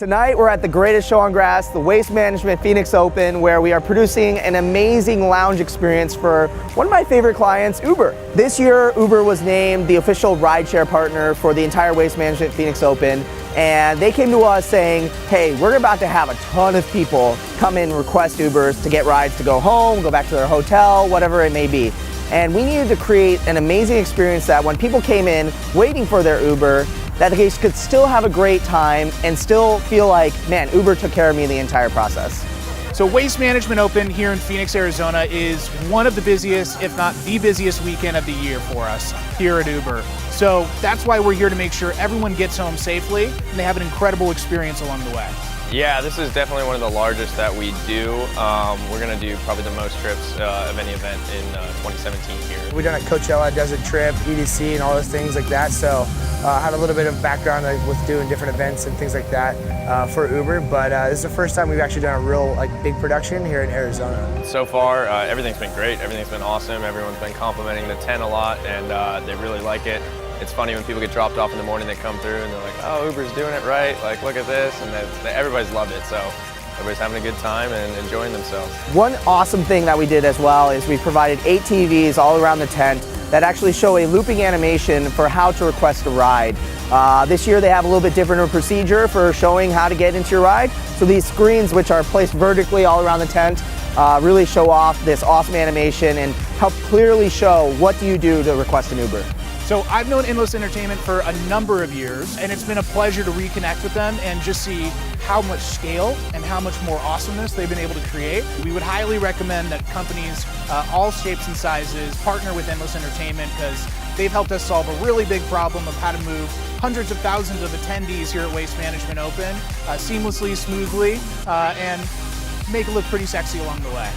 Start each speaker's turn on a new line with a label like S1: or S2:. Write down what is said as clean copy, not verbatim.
S1: Tonight we're at the greatest show on grass, the Waste Management Phoenix Open, where we are producing an amazing lounge experience for one of my favorite clients, Uber. This year, Uber was named the official rideshare partner for the entire Waste Management Phoenix Open, and they came to us saying, hey, we're about to have a ton of people come in and request Ubers to get rides to go home, go back to their hotel, whatever it may be. And we needed to create an amazing experience that when people came in waiting for their Uber, that they could still have a great time and still feel like, man, Uber took care of me the entire process.
S2: So Waste Management Open here in Phoenix, Arizona is one of the busiest, if not the busiest weekend of the year for us here at Uber. So that's why we're here to make sure everyone gets home safely and they have an incredible experience along the way.
S3: Yeah, this is definitely one of the largest that we do. We're going to do probably the most trips of any event in 2017 here.
S4: We've done a Coachella Desert Trip, EDC, and all those things like that. So I have a little bit of background with doing different events and things like that for Uber. But this is the first time we've actually done a real big production here in Arizona.
S3: So far, everything's been great. Everything's been awesome. Everyone's been complimenting the tent a lot, and they really like it. It's funny when people get dropped off in the morning, they come through and they're like, oh, Uber's doing it right, like look at this, and everybody's loved it, so everybody's having a good time and enjoying themselves.
S1: One awesome thing that we did as well is we provided 8 TVs all around the tent that actually show a looping animation for how to request a ride. This year they have a little bit different of a procedure for showing how to get into your ride. So these screens, which are placed vertically all around the tent, really show off this awesome animation and help clearly show what do you do to request an Uber.
S2: So I've known Endless Entertainment for a number of years, and it's been a pleasure to reconnect with them and just see how much scale and how much more awesomeness they've been able to create. We would highly recommend that companies, all shapes and sizes, partner with Endless Entertainment because they've helped us solve a really big problem of how to move hundreds of thousands of attendees here at Waste Management Open seamlessly, smoothly, and make it look pretty sexy along the way.